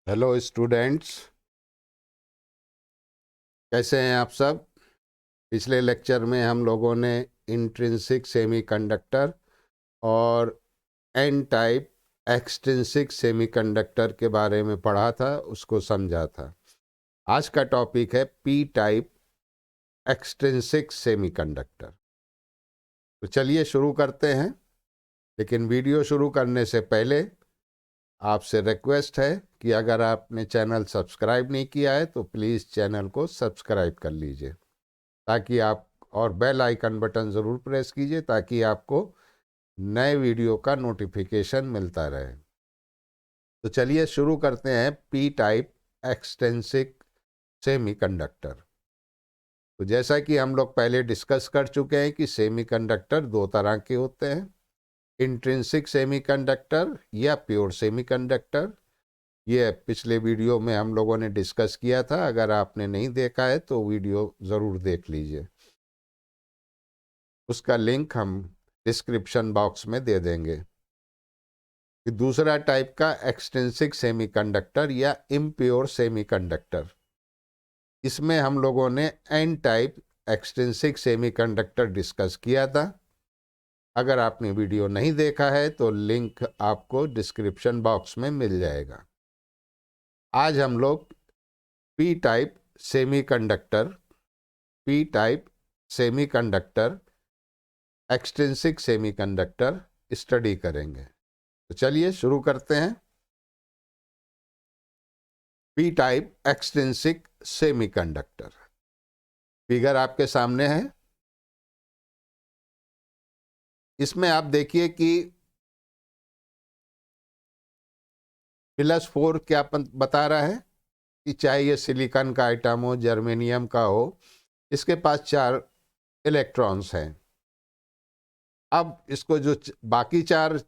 Hello students, कैसे हैं आप सब। पिछले लेक्चर में हम लोगों ने इंट्रिंसिक सेमीकंडक्टर और एन टाइप एक्सट्रिंसिक सेमीकंडक्टर के बारे में पढ़ा था, उसको समझा था। आज का टॉपिक है पी टाइप एक्सट्रिंसिक सेमीकंडक्टर। तो चलिए शुरू करते हैं, लेकिन वीडियो शुरू करने से पहले आपसे रिक्वेस्ट है कि अगर आपने चैनल सब्सक्राइब नहीं किया है तो प्लीज़ चैनल को सब्सक्राइब कर लीजिए, ताकि आप और बेल आइकन बटन ज़रूर प्रेस कीजिए ताकि आपको नए वीडियो का नोटिफिकेशन मिलता रहे। तो चलिए शुरू करते हैं पी टाइप एक्सटेंसिक सेमीकंडक्टर। तो जैसा कि हम लोग पहले डिस्कस कर चुके हैं कि सेमीकंडक्टर दो तरह के होते हैं, इंट्रिंसिक सेमीकंडक्टर या प्योर सेमीकंडक्टर। ये पिछले वीडियो में हम लोगों ने डिस्कस किया था, अगर आपने नहीं देखा है तो वीडियो ज़रूर देख लीजिए, उसका लिंक हम डिस्क्रिप्शन बॉक्स में दे देंगे। दूसरा टाइप का एक्सट्रिंसिक सेमीकंडक्टर या इम्प्योर सेमीकंडक्टर, इसमें हम लोगों ने N type extrinsic semiconductor discuss किया था। अगर आपने वीडियो नहीं देखा है तो लिंक आपको डिस्क्रिप्शन बॉक्स में मिल जाएगा। आज हम लोग P type semiconductor P type semiconductor extrinsic semiconductor study करेंगे। तो चलिए शुरू करते हैं। P type extrinsic semiconductor figure आपके सामने है। इसमें आप देखिए कि +4 क्या बता रहा है कि चाहे ये सिलिकॉन का आइटम हो, जर्मेनियम का हो, इसके पास 4 इलेक्ट्रॉन्स हैं। अब इसको जो बाकी 4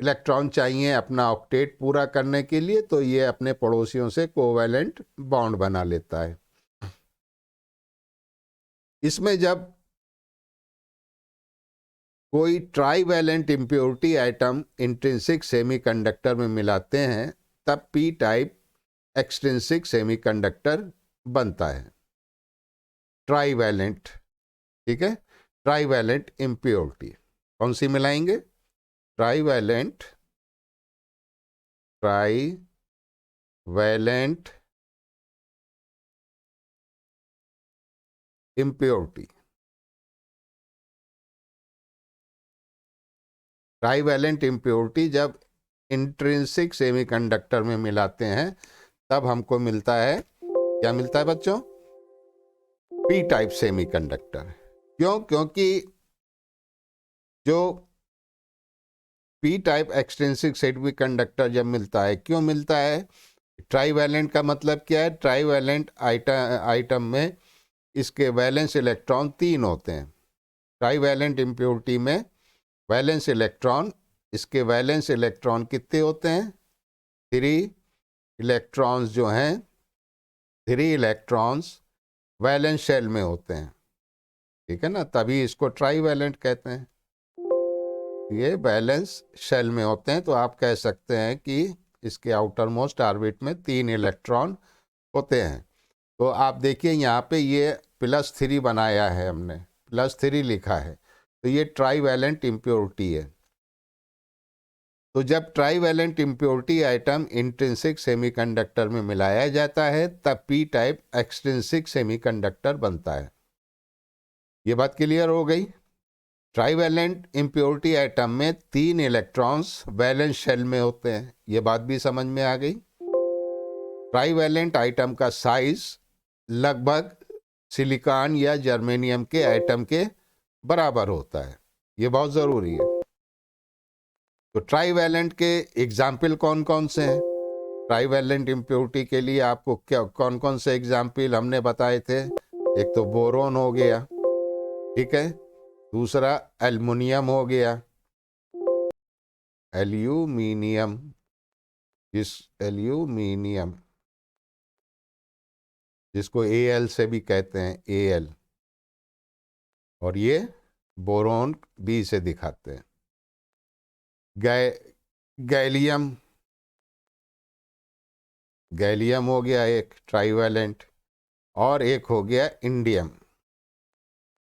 इलेक्ट्रॉन चाहिए अपना ऑक्टेट पूरा करने के लिए, तो ये अपने पड़ोसियों से कोवैलेंट बॉन्ड बना लेता है। इसमें जब कोई trivalent impurity item intrinsic semiconductor में मिलाते हैं, तब पी टाइप एक्सट्रिंसिक सेमीकंडक्टर बनता है। ट्राईवैलेंट, ठीक है, ट्राईवैलेंट इम्प्योरिटी कौन सी मिलाएंगे? Trivalent trivalent impurity. Trivalent impurity जब इंट्रिंसिक सेमीकंडक्टर में मिलाते हैं तब हमको मिलता है, क्या मिलता है बच्चों? P type semiconductor. क्यों? क्योंकि जो पी टाइप एक्सट्रिंसिक सेमीकंडक्टर जब मिलता है, क्यों मिलता है? ट्राईवैलेंट का मतलब क्या है? ट्राईवैलेंट आइटम में इसके वैलेंस इलेक्ट्रॉन 3 होते हैं। ट्राईवैलेंट इम्प्योरिटी में वैलेंस इलेक्ट्रॉन, इसके वैलेंस इलेक्ट्रॉन कितने होते हैं? 3 इलेक्ट्रॉन्स जो हैं, 3 इलेक्ट्रॉन्स वैलेंस शेल में होते हैं, ठीक है ना, तभी इसको ट्राईवैलेंट कहते हैं। ये बैलेंस शेल में होते हैं, तो आप कह सकते हैं कि इसके आउटर मोस्ट ऑर्बिट में 3 इलेक्ट्रॉन होते हैं। तो आप देखिए यहाँ पे ये +3 बनाया है हमने, +3 लिखा है, तो ये ट्राईवैलेंट इम्प्योरिटी है। तो जब trivalent impurity item intrinsic semiconductor में मिलाया जाता है तब पी टाइप एक्सट्रिंसिक सेमीकंडक्टर बनता है। ये बात क्लियर हो गई? ट्राईवैलेंट इम्प्योरिटी आइटम में 3 इलेक्ट्रॉन्स वैलेंस शेल में होते हैं, ये बात भी समझ में आ गई। ट्राईवैलेंट आइटम का साइज लगभग सिलिकॉन या जर्मेनियम के आइटम के बराबर होता है, ये बहुत ज़रूरी है। तो ट्राईवैलेंट के एग्जाम्पल कौन कौन से हैं? ट्राईवैलेंट इम्प्योरिटी के लिए आपको क्या कौन कौन से एग्जाम्पल हमने बताए थे? एक तो बोरोन हो गया, ठीक है, दूसरा एल्युमिनियम हो गया, एल्यूमिनियम, जिस एल्यूमिनियम जिसको Al से भी कहते हैं, Al, और ये बोरोन B से दिखाते हैं। गै गैलियम गैलियम हो गया एक ट्राईवैलेंट, और एक हो गया इंडियम,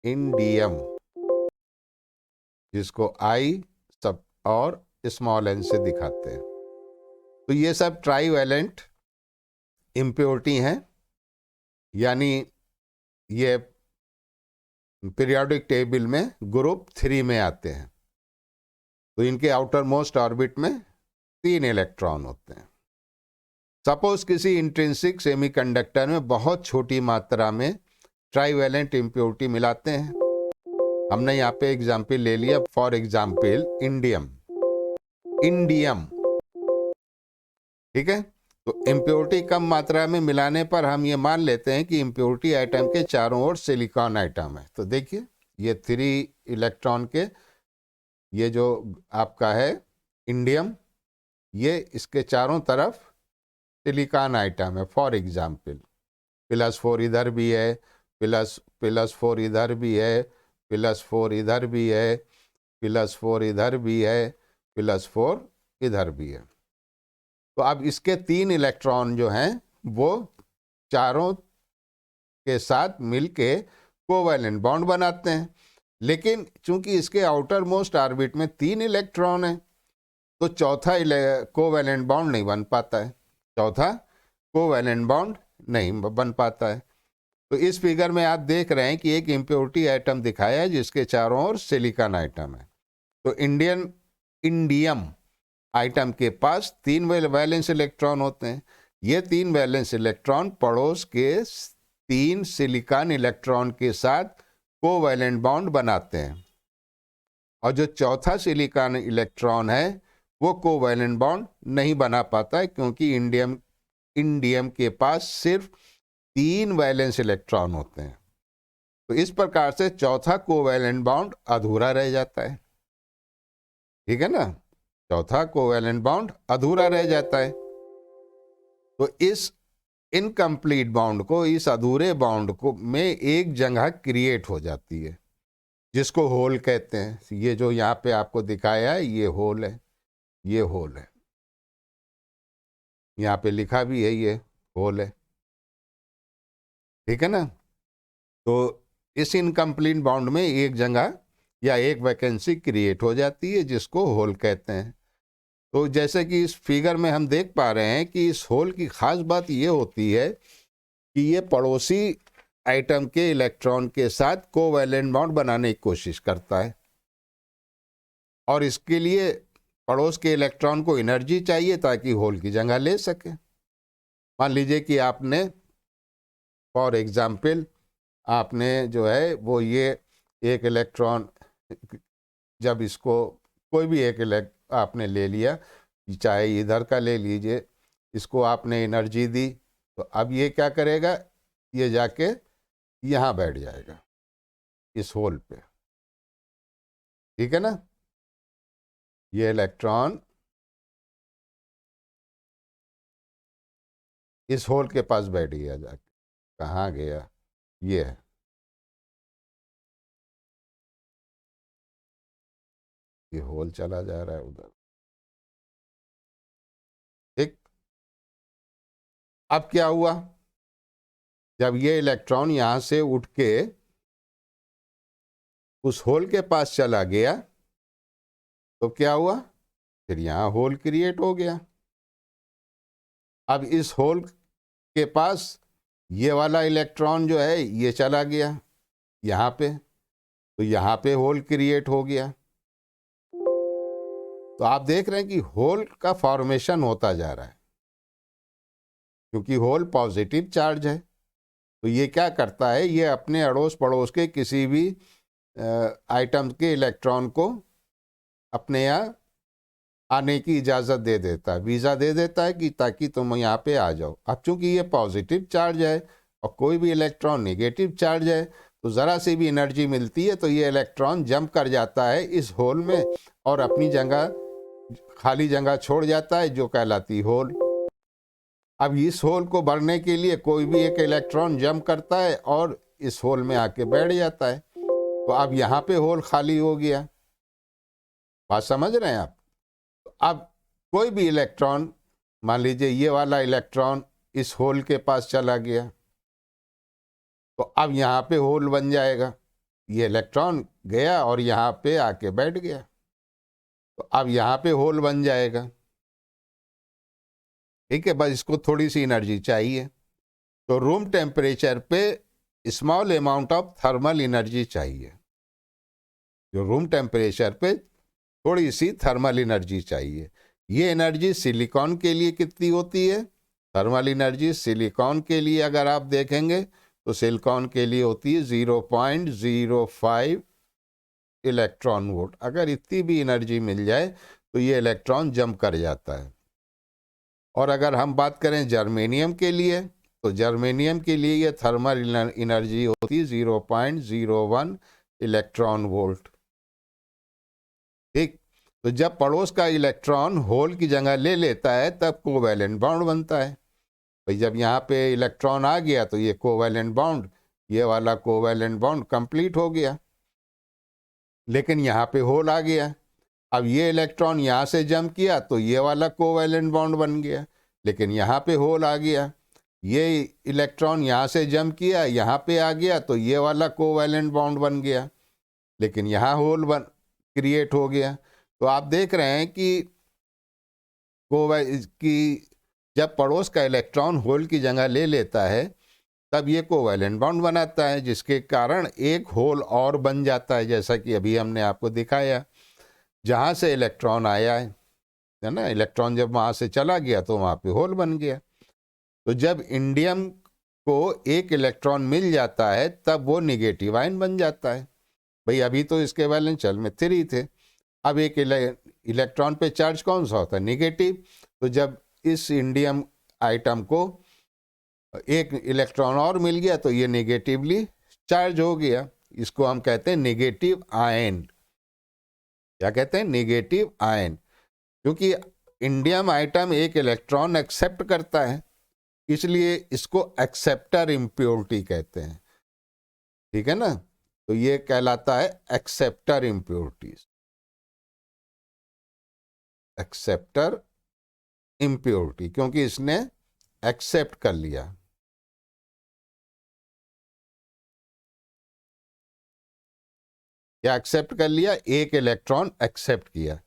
इंडियम जिसको आई सब और स्मॉल एन से दिखाते हैं। तो ये सब ट्राईवैलेंट इम्प्योरिटी हैं, यानी ये पीरियोडिक टेबल में ग्रुप 3 में आते हैं। तो इनके आउटर मोस्ट ऑर्बिट में 3 इलेक्ट्रॉन होते हैं। सपोज किसी इंट्रिंसिक सेमीकंडक्टर में बहुत छोटी मात्रा में ट्राईवैलेंट इम्प्योरिटी मिलाते हैं। हमने यहाँ पे एग्जाम्पल ले लिया, फॉर एग्जाम्पल इंडियम, इंडियम, ठीक है। तो इम्प्योरिटी कम मात्रा में मिलाने पर हम ये मान लेते हैं कि इम्प्योरिटी आइटम के चारों ओर सिलिकॉन आइटम है। तो देखिए ये 3 इलेक्ट्रॉन के, ये जो आपका है इंडियम, ये इसके चारों तरफ सिलिकॉन आइटम है। फॉर एग्जाम्पल +4 इधर भी है, +4 इधर भी है, +4 इधर भी है, +4 इधर भी है, +4 इधर भी है। तो अब इसके 3 इलेक्ट्रॉन जो हैं वो चारों के साथ मिलके कोवैलेंट बॉन्ड बनाते हैं। लेकिन चूंकि इसके आउटर मोस्ट ऑर्बिट में 3 इलेक्ट्रॉन है, तो चौथा कोवैलेंट बॉन्ड नहीं बन पाता है, चौथा कोवैलेंट बॉन्ड नहीं बन पाता है। तो इस फिगर में आप देख रहे हैं कि एक इम्प्योरिटी आइटम दिखाया है जिसके चारों ओर सिलिकॉन आइटम है। तो इंडियम आइटम के पास 3 वैलेंस इलेक्ट्रॉन होते हैं। ये 3 वैलेंस इलेक्ट्रॉन पड़ोस के 3 सिलिकॉन इलेक्ट्रॉन के साथ कोवैलेंट बॉन्ड बनाते हैं, और जो चौथा सिलिकॉन इलेक्ट्रॉन है वो कोवैलेंट बॉन्ड नहीं बना पाता है, क्योंकि इंडियम के पास सिर्फ 3 वैलेंस इलेक्ट्रॉन होते हैं। तो इस प्रकार से चौथा कोवैलेंट बॉन्ड अधूरा रह जाता है, ठीक है ना, चौथा कोवैलेंट बॉन्ड अधूरा रह जाता है। तो इस इनकम्प्लीट बॉन्ड को, इस अधूरे बॉन्ड को में एक जगह क्रिएट हो जाती है जिसको होल कहते हैं। ये जो यहाँ पे आपको दिखाया है ये होल है, ये होल है, यहाँ पे लिखा भी है ये होल है, ठीक है ना। तो इस इनकम्प्लीट बॉन्ड में एक जगह या एक वैकेंसी क्रिएट हो जाती है जिसको होल कहते हैं। तो जैसे कि इस फिगर में हम देख पा रहे हैं कि इस होल की खास बात ये होती है कि ये पड़ोसी आइटम के इलेक्ट्रॉन के साथ कोवैलेंट बॉन्ड बनाने की कोशिश करता है, और इसके लिए पड़ोस के इलेक्ट्रॉन को एनर्जी चाहिए ताकि होल की जगह ले सके। मान लीजिए कि आपने फॉर एग्जाम्पल आपने जो है वो ये एक इलेक्ट्रॉन, जब इसको कोई भी एक आपने ले लिया, चाहे इधर का ले लीजिए, इसको आपने एनर्जी दी, तो अब ये क्या करेगा, ये जाके यहाँ बैठ जाएगा इस होल पे, ठीक है ना। ये इलेक्ट्रॉन इस होल के पास बैठ गया, जाके कहाँ गया, ये है, ये होल चला जा रहा है उधर, ठीक। अब क्या हुआ, जब ये इलेक्ट्रॉन यहां से उठ के उस होल के पास चला गया तो क्या हुआ, फिर यहां होल क्रिएट हो गया। अब इस होल के पास ये वाला इलेक्ट्रॉन जो है ये चला गया यहाँ पे, तो यहाँ पे होल क्रिएट हो गया। तो आप देख रहे हैं कि होल का फॉर्मेशन होता जा रहा है, क्योंकि होल पॉजिटिव चार्ज है। तो ये क्या करता है, ये अपने अड़ोस पड़ोस के किसी भी आइटम के इलेक्ट्रॉन को अपने यहाँ आने की इजाज़त दे देता है, वीज़ा दे देता है कि ताकि तुम यहाँ पे आ जाओ। अब चूंकि ये पॉजिटिव चार्ज है और कोई भी इलेक्ट्रॉन नेगेटिव चार्ज है, तो ज़रा सी भी एनर्जी मिलती है तो ये इलेक्ट्रॉन जंप कर जाता है इस होल में और अपनी जगह, खाली जगह छोड़ जाता है जो कहलाती होल। अब इस होल को भरने के लिए कोई भी एक इलेक्ट्रॉन जंप करता है और इस होल में आके बैठ जाता है, तो अब यहाँ पे होल खाली हो गया। बात समझ रहे हैं आप। अब कोई भी इलेक्ट्रॉन, मान लीजिए ये वाला इलेक्ट्रॉन इस होल के पास चला गया, तो अब यहाँ पे होल बन जाएगा। ये इलेक्ट्रॉन गया और यहाँ पे आके बैठ गया, तो अब यहाँ पे होल बन जाएगा। ठीक है, बस इसको थोड़ी सी एनर्जी चाहिए। तो रूम टेम्परेचर पे small amount of thermal energy चाहिए। जो रूम टेम्परेचर पे थोड़ी सी थर्मल एनर्जी चाहिए। ये एनर्जी सिलिकॉन के लिए कितनी होती है? थर्मल एनर्जी सिलिकॉन के लिए अगर आप देखेंगे तो सिलिकॉन के लिए होती है 0.05 इलेक्ट्रॉन वोल्ट। अगर इतनी भी एनर्जी मिल जाए तो ये इलेक्ट्रॉन जंप कर जाता है। और अगर हम बात करें जर्मेनियम के लिए, तो जर्मेनियम के लिए ये थर्मल एनर्जी होती है 0.01 इलेक्ट्रॉन वोल्ट। ठीक, तो जब पड़ोस का इलेक्ट्रॉन होल की जगह ले लेता है तब कोवैलेंट बॉन्ड बनता है। भाई जब यहाँ पे इलेक्ट्रॉन आ गया तो ये कोवैलेंट बॉन्ड, ये वाला कोवैलेंट बॉन्ड कंप्लीट हो गया। लेकिन यहाँ पे होल आ गया, अब ये इलेक्ट्रॉन यहाँ से जंप किया तो ये वाला कोवैलेंट बॉन्ड बन गया। लेकिन यहाँ पे होल आ गया, ये इलेक्ट्रॉन यहाँ से जंप किया, यहाँ पे आ गया तो ये वाला कोवैलेंट बॉन्ड बन गया। लेकिन यहाँ होल क्रिएट हो गया। तो आप देख रहे हैं कि जब पड़ोस का इलेक्ट्रॉन होल की जगह ले लेता है तब ये कोवैलेंट बॉन्ड बनाता है, जिसके कारण एक होल और बन जाता है, जैसा कि अभी हमने आपको दिखाया। जहाँ से इलेक्ट्रॉन आया है ना, इलेक्ट्रॉन जब वहाँ से चला गया तो वहाँ पे होल बन गया। तो जब इंडियम को एक इलेक्ट्रॉन मिल जाता है तब वो निगेटिव आयन बन जाता है। भाई अभी तो इसके वैलेंस शेल में 3 थे, अब एक इलेक्ट्रॉन पे चार्ज कौन सा होता है? निगेटिव। तो जब इस इंडियम आइटम को एक इलेक्ट्रॉन और मिल गया तो ये नेगेटिवली चार्ज हो गया। इसको हम कहते हैं नेगेटिव आयन। क्या कहते हैं? Negative ion. क्योंकि इंडियम आइटम एक इलेक्ट्रॉन एक्सेप्ट करता है, इसलिए इसको एक्सेप्टर इम्प्योरिटी कहते हैं। ठीक है ना, तो ये कहलाता है एक्सेप्टर इम्प्योरिटीज। एक्सेप्टर इम्प्योरिटी, क्योंकि इसने एक्सेप्ट कर लिया। क्या एक्सेप्ट कर लिया? एक इलेक्ट्रॉन एक्सेप्ट किया,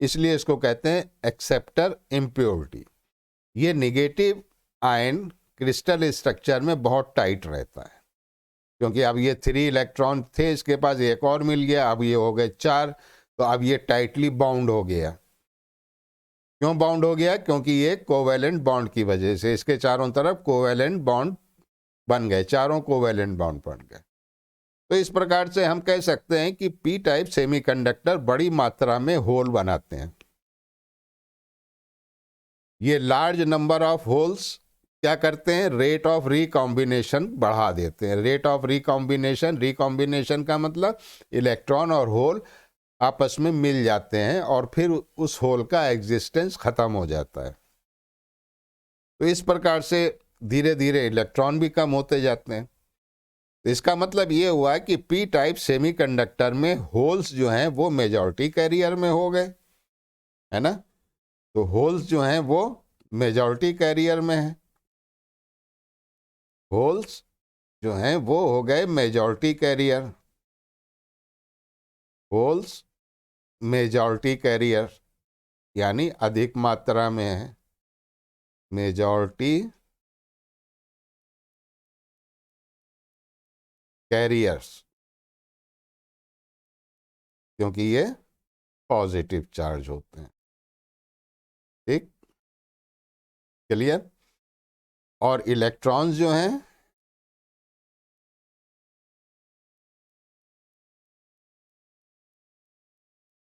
इसलिए इसको कहते हैं एक्सेप्टर इम्प्योरिटी। ये निगेटिव आयन क्रिस्टल स्ट्रक्चर में बहुत टाइट रहता है, क्योंकि अब ये 3 इलेक्ट्रॉन थे, इसके पास एक और मिल गया, अब ये हो गए 4, तो अब ये टाइटली बाउंड हो गया। क्यों बाउंड हो गया? क्योंकि ये कोवैलेंट बॉन्ड की वजह से इसके चारों तरफ कोवैलेंट बॉन्ड बन गए, चारों कोवैलेंट बॉन्ड बन गए। तो इस प्रकार से हम कह सकते हैं कि पी टाइप सेमीकंडक्टर बड़ी मात्रा में होल बनाते हैं। ये लार्ज नंबर ऑफ होल्स क्या करते हैं? रेट ऑफ रिकॉम्बिनेशन बढ़ा देते हैं। रेट ऑफ रिकॉम्बिनेशन, रिकॉम्बिनेशन का मतलब इलेक्ट्रॉन और होल आपस में मिल जाते हैं और फिर उस होल का एग्जिस्टेंस खत्म हो जाता है। तो इस प्रकार से धीरे धीरे इलेक्ट्रॉन भी कम होते जाते हैं। तो इसका मतलब ये हुआ कि पी टाइप सेमीकंडक्टर में होल्स जो हैं वो मेजॉरिटी कैरियर में हो गए, है ना। तो होल्स जो हैं वो मेजॉरिटी कैरियर में हैं। होल्स जो हैं वो हो गए majority carrier. Holes majority carrier यानी अधिक मात्रा में है, मेजॉरिटी कैरियर्स, क्योंकि ये पॉजिटिव चार्ज होते हैं। ठीक, क्लियर। और इलेक्ट्रॉन्स जो हैं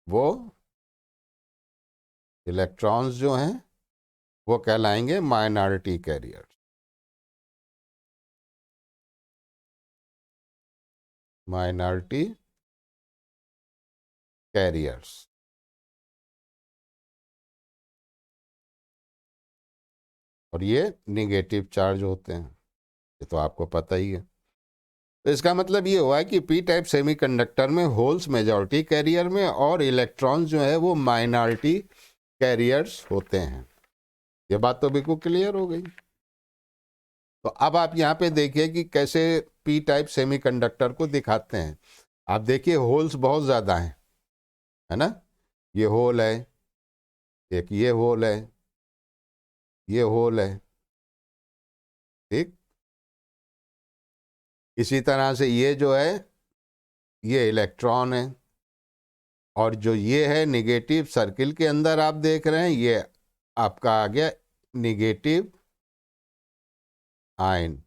वो इलेक्ट्रॉन्स जो हैं वो कहलाएंगे माइनॉरिटी कैरियर। Minority carriers. और ये निगेटिव चार्ज होते हैं, ये तो आपको पता ही है। तो इसका मतलब ये हुआ कि पी टाइप सेमीकंडक्टर में होल्स मेजॉरिटी कैरियर में और इलेक्ट्रॉन्स जो है वो माइनॉरिटी कैरियर्स होते हैं। ये बात तो बिल्कुल क्लियर हो गई। तो अब आप यहाँ पे देखिए कि कैसे पी टाइप सेमीकंडक्टर को दिखाते हैं। आप देखिए होल्स बहुत ज़्यादा हैं, है ना। ये होल है, एक ये होल है, ये होल है, ठीक। इसी तरह से ये जो है ये इलेक्ट्रॉन है, और जो ये है निगेटिव सर्किल के अंदर आप देख रहे हैं ये आपका आ गया निगेटिव आयन।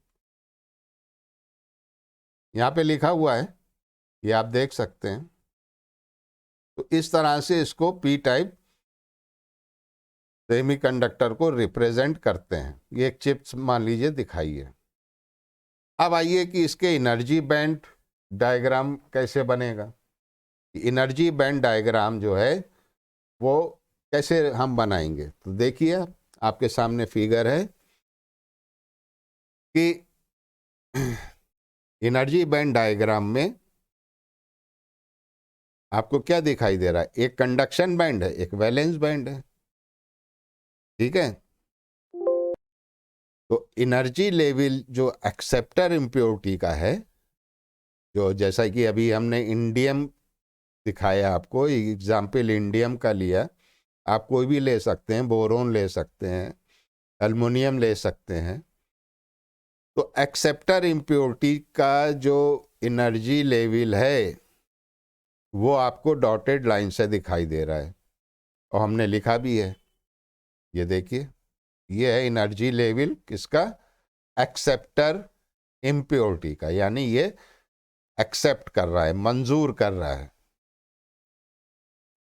यहाँ पे लिखा हुआ है, ये आप देख सकते हैं। तो इस तरह से इसको पी टाइप सेमीकंडक्टर को रिप्रेजेंट करते हैं। ये एक चिप्स मान लीजिए दिखाई है। अब आइए कि इसके एनर्जी बैंड डायग्राम कैसे बनेगा। एनर्जी बैंड डायग्राम जो है वो कैसे हम बनाएंगे, तो देखिए आपके सामने फिगर है कि एनर्जी बैंड डायग्राम में आपको क्या दिखाई दे रहा है, एक कंडक्शन बैंड है, एक वैलेंस बैंड है, ठीक है। तो एनर्जी लेवल जो एक्सेप्टर इम्प्योरिटी का है, जो जैसा कि अभी हमने इंडियम दिखाया आपको, एग्जाम्पल इंडियम का लिया, आप कोई भी ले सकते हैं, बोरोन ले सकते हैं, एल्युमिनियम ले सकते हैं। तो एक्सेप्टर इम्प्योरिटी का जो एनर्जी लेवल है वो आपको डॉटेड लाइन से दिखाई दे रहा है, और हमने लिखा भी है। ये देखिए, ये है एनर्जी लेवल किसका, एक्सेप्टर इम्प्योरिटी का, यानी ये एक्सेप्ट कर रहा है, मंजूर कर रहा है।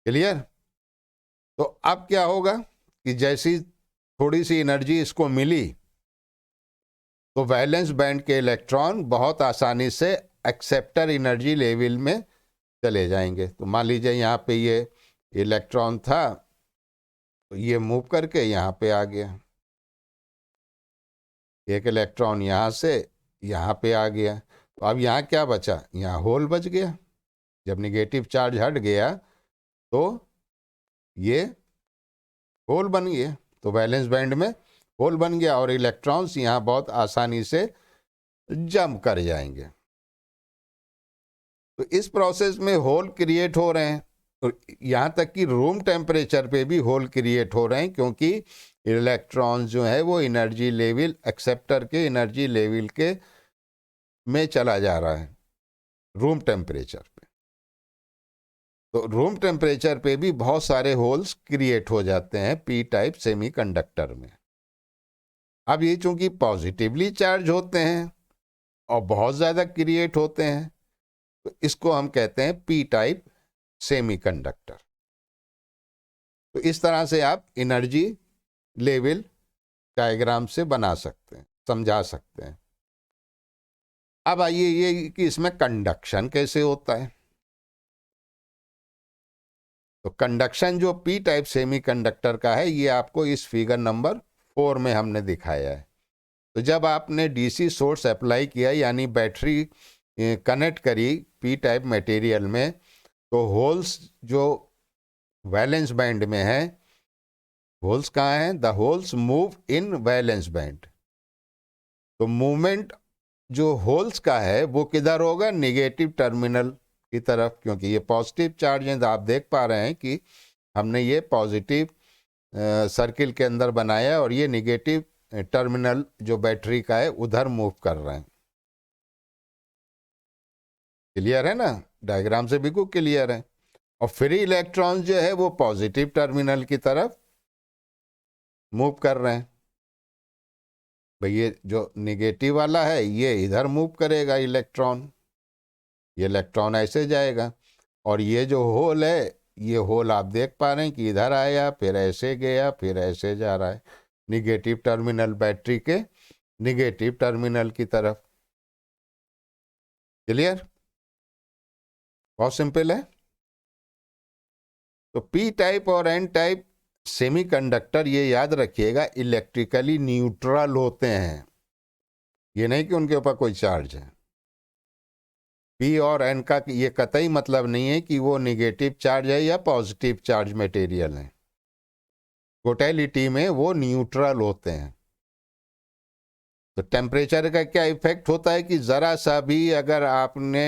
क्लियर। तो अब क्या होगा कि जैसी थोड़ी सी एनर्जी इसको मिली तो वैलेंस बैंड के इलेक्ट्रॉन बहुत आसानी से एक्सेप्टर एनर्जी लेवल में चले जाएंगे। तो मान लीजिए यहाँ पे ये इलेक्ट्रॉन था, तो ये मूव करके यहाँ पे आ गया, एक इलेक्ट्रॉन यहाँ से यहाँ पे आ गया। तो अब यहाँ क्या बचा, यहाँ होल बच गया। जब निगेटिव चार्ज हट गया तो ये होल बन गया, तो वैलेंस बैंड में होल बन गया और इलेक्ट्रॉन्स यहाँ बहुत आसानी से जंप कर जाएंगे। तो इस प्रोसेस में होल क्रिएट हो रहे हैं, और यहाँ तक कि रूम टेम्परेचर पे भी होल क्रिएट हो रहे हैं, क्योंकि इलेक्ट्रॉन्स जो है वो एनर्जी लेवल एक्सेप्टर के एनर्जी लेवल के में चला जा रहा है रूम टेम्परेचर पे। तो रूम टेम्परेचर पे भी बहुत सारे होल्स क्रिएट हो जाते हैं पी टाइप सेमीकंडक्टर में। अब ये चूंकि पॉजिटिवली चार्ज होते हैं और बहुत ज़्यादा क्रिएट होते हैं, तो इसको हम कहते हैं पी टाइप सेमीकंडक्टर। तो इस तरह से आप एनर्जी लेवल डायग्राम से बना सकते हैं, समझा सकते हैं। अब आइए ये कि इसमें कंडक्शन कैसे होता है। तो कंडक्शन जो पी टाइप सेमीकंडक्टर का है ये आपको इस फिगर नंबर 4 में हमने दिखाया है। तो जब आपने डीसी सोर्स अप्लाई किया, यानी बैटरी कनेक्ट करी पी टाइप मटेरियल में, तो होल्स जो वैलेंस बैंड में है, होल्स कहाँ हैं, the holes move in valence band. तो मूवमेंट जो होल्स का है वो किधर होगा, निगेटिव टर्मिनल की तरफ, क्योंकि ये पॉजिटिव चार्ज है। तो आप देख पा रहे हैं कि हमने ये पॉजिटिव सर्किल के अंदर बनाया और ये निगेटिव टर्मिनल जो बैटरी का है उधर मूव कर रहे हैं। क्लियर है ना, डायग्राम से बिल्कुल क्लियर है। और फ्री इलेक्ट्रॉन जो है वो पॉजिटिव टर्मिनल की तरफ मूव कर रहे हैं। भाई ये जो निगेटिव वाला है ये इधर मूव करेगा इलेक्ट्रॉन, ये इलेक्ट्रॉन ऐसे जाएगा। और ये जो होल है, ये होल आप देख पा रहे हैं कि इधर आया, फिर ऐसे गया, फिर ऐसे जा रहा है निगेटिव टर्मिनल बैटरी के निगेटिव टर्मिनल की तरफ। क्लियर, बहुत सिंपल है। तो पी टाइप और एन टाइप सेमीकंडक्टर, ये याद रखिएगा, इलेक्ट्रिकली न्यूट्रल होते हैं। ये नहीं कि उनके ऊपर कोई चार्ज है। पी और एन का ये कतई मतलब नहीं है कि वो निगेटिव चार्ज है या पॉजिटिव चार्ज मटेरियल है। टोटलिटी में वो न्यूट्रल होते हैं। तो टेम्परेचर का क्या इफेक्ट होता है कि ज़रा सा भी अगर आपने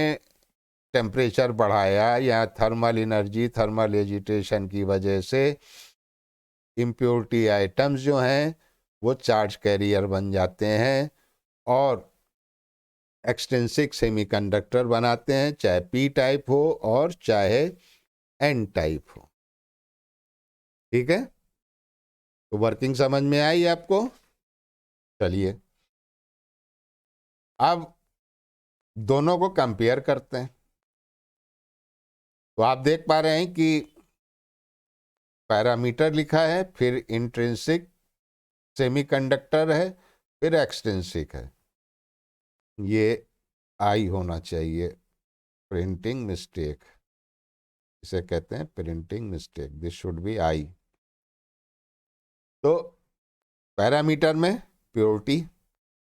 टेम्परेचर बढ़ाया या थर्मल एनर्जी, थर्मल एजिटेशन की वजह से इम्प्योरिटी आइटम्स जो हैं वो चार्ज कैरियर बन जाते हैं और एक्सट्रिंसिक सेमीकंडक्टर बनाते हैं, चाहे पी टाइप हो और चाहे एन टाइप हो। ठीक है, तो वर्किंग समझ में आई आपको? चलिए अब दोनों को कंपेयर करते हैं। तो आप देख पा रहे हैं कि पैरामीटर लिखा है, फिर इंट्रिंसिक सेमीकंडक्टर है, फिर एक्सट्रिंसिक है। ये आई होना चाहिए, प्रिंटिंग मिस्टेक इसे कहते हैं, printing mistake, this should be I. तो पैरामीटर में प्योरिटी,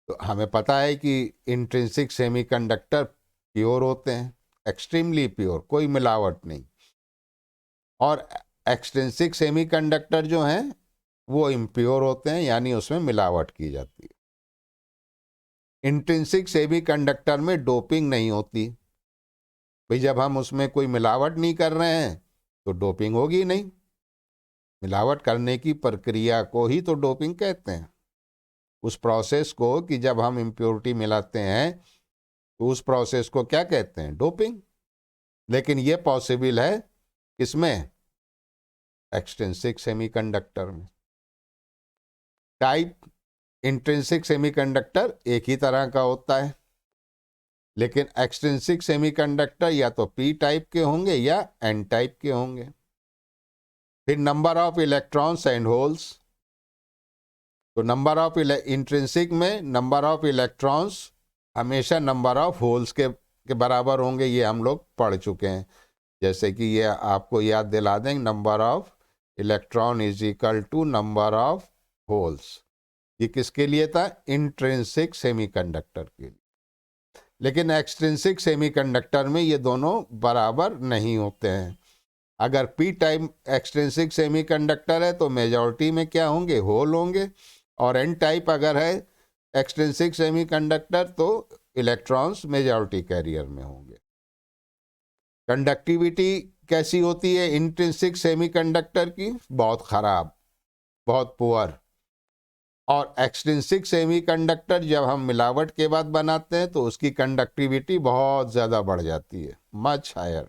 तो हमें पता है कि इंट्रिंसिक सेमीकंडक्टर प्योर होते हैं, एक्सट्रीमली प्योर, कोई मिलावट नहीं। और एक्सट्रिंसिक सेमीकंडक्टर जो हैं वो इम्प्योर होते हैं, यानी उसमें मिलावट की जाती है। इंट्रिंसिक सेमीकंडक्टर में डोपिंग नहीं होती भाई, जब हम उसमें कोई मिलावट नहीं कर रहे हैं तो डोपिंग होगी नहीं। मिलावट करने की प्रक्रिया को ही तो डोपिंग कहते हैं, उस प्रोसेस को कि जब हम इम्प्योरिटी मिलाते हैं तो उस प्रोसेस को क्या कहते हैं? डोपिंग। लेकिन ये पॉसिबल है किसमें? एक्सट्रिंसिक सेमीकंडक्टर में। टाइप इंट्रिंसिक सेमीकंडक्टर एक ही तरह का होता है, लेकिन एक्सट्रिंसिक सेमीकंडक्टर या तो पी टाइप के होंगे या एन टाइप के होंगे। फिर number of electrons and holes, तो नंबर ऑफ इंट्रिंसिक में नंबर ऑफ इलेक्ट्रॉन्स हमेशा नंबर ऑफ होल्स के बराबर होंगे, ये हम लोग पढ़ चुके हैं। जैसे कि ये आपको याद दिला दें, number of electron is equal to number of holes. ये किसके लिए था? इंट्रिंसिक सेमीकंडक्टर के लिए। लेकिन एक्सट्रिंसिक सेमीकंडक्टर में ये दोनों बराबर नहीं होते हैं। अगर पी टाइप एक्सट्रिंसिक सेमीकंडक्टर है तो मेजॉरिटी में क्या होंगे? होल होंगे। और एन टाइप अगर है एक्सट्रिंसिक सेमीकंडक्टर तो इलेक्ट्रॉन्स मेजॉरिटी कैरियर में होंगे। कंडक्टिविटी कैसी होती है इंट्रिंसिक सेमीकंडक्टर की? बहुत खराब, बहुत पुअर। और एक्सट्रिंसिक सेमीकंडक्टर जब हम मिलावट के बाद बनाते हैं तो उसकी कंडक्टिविटी बहुत ज्यादा बढ़ जाती है, मच हायर।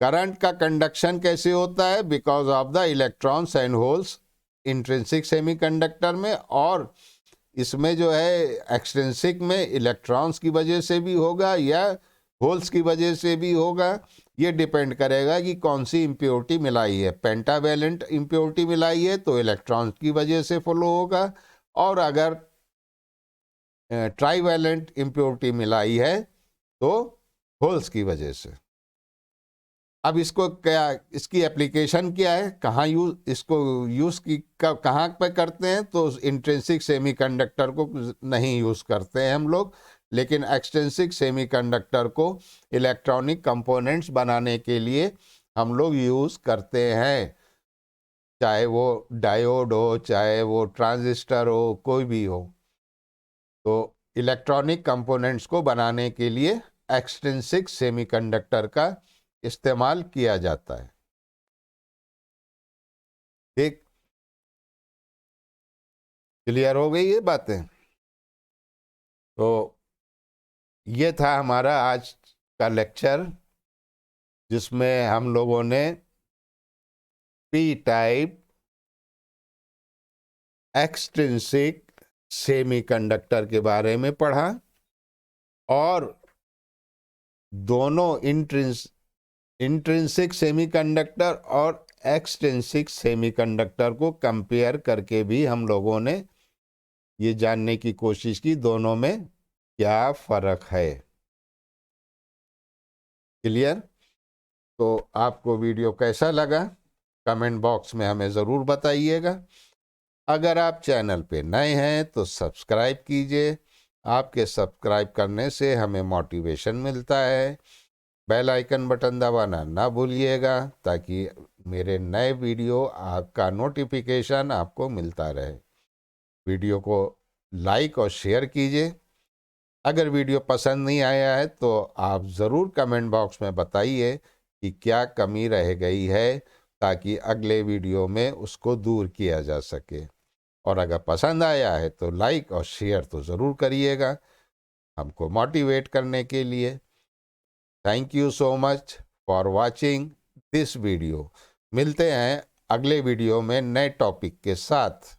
करंट का कंडक्शन कैसे होता है? Because of the electrons and holes intrinsic semiconductor में, और इसमें जो है एक्सट्रिंसिक में इलेक्ट्रॉन्स की वजह से भी होगा या होल्स की वजह से भी होगा। ये डिपेंड करेगा कि कौन सी इम्प्योरिटी मिलाई है। पेंटावेलेंट इम्प्योरिटी मिलाई है तो इलेक्ट्रॉन्स की वजह से फ्लो होगा, और अगर ट्राईवेलेंट इम्प्योरिटी मिलाई है तो होल्स की वजह से। अब इसको क्या, इसकी एप्लीकेशन क्या है, कहाँ यूज, इसको यूज की कहाँ पे करते हैं? तो इंट्रिंसिक सेमीकंडक्टर को नहीं यूज करते हैं हम लोग, लेकिन एक्सट्रिंसिक सेमीकंडक्टर को इलेक्ट्रॉनिक कंपोनेंट्स बनाने के लिए हम लोग यूज करते हैं। चाहे वो डायोड हो, चाहे वो ट्रांजिस्टर हो, कोई भी हो, तो इलेक्ट्रॉनिक कंपोनेंट्स को बनाने के लिए एक्सट्रिंसिक सेमीकंडक्टर का इस्तेमाल किया जाता है। ठीक, क्लियर हो गई ये बातें? तो ये था हमारा आज का लेक्चर, जिसमें हम लोगों ने पी टाइप एक्सट्रिंसिक सेमीकंडक्टर के बारे में पढ़ा, और दोनों इंट्रिंसिक सेमीकंडक्टर और एक्सट्रिंसिक सेमीकंडक्टर को कंपेयर करके भी हम लोगों ने ये जानने की कोशिश की दोनों में क्या फर्क है। क्लियर? तो आपको वीडियो कैसा लगा कमेंट बॉक्स में हमें ज़रूर बताइएगा। अगर आप चैनल पे नए हैं तो सब्सक्राइब कीजिए, आपके सब्सक्राइब करने से हमें मोटिवेशन मिलता है। बेल आइकन बटन दबाना ना भूलिएगा, ताकि मेरे नए वीडियो आपका नोटिफिकेशन आपको मिलता रहे। वीडियो को लाइक और शेयर कीजिए। अगर वीडियो पसंद नहीं आया है तो आप ज़रूर कमेंट बॉक्स में बताइए कि क्या कमी रह गई है, ताकि अगले वीडियो में उसको दूर किया जा सके। और अगर पसंद आया है तो लाइक और शेयर तो ज़रूर करिएगा हमको मोटिवेट करने के लिए। Thank you so much for watching this video. मिलते हैं अगले वीडियो में नए टॉपिक के साथ।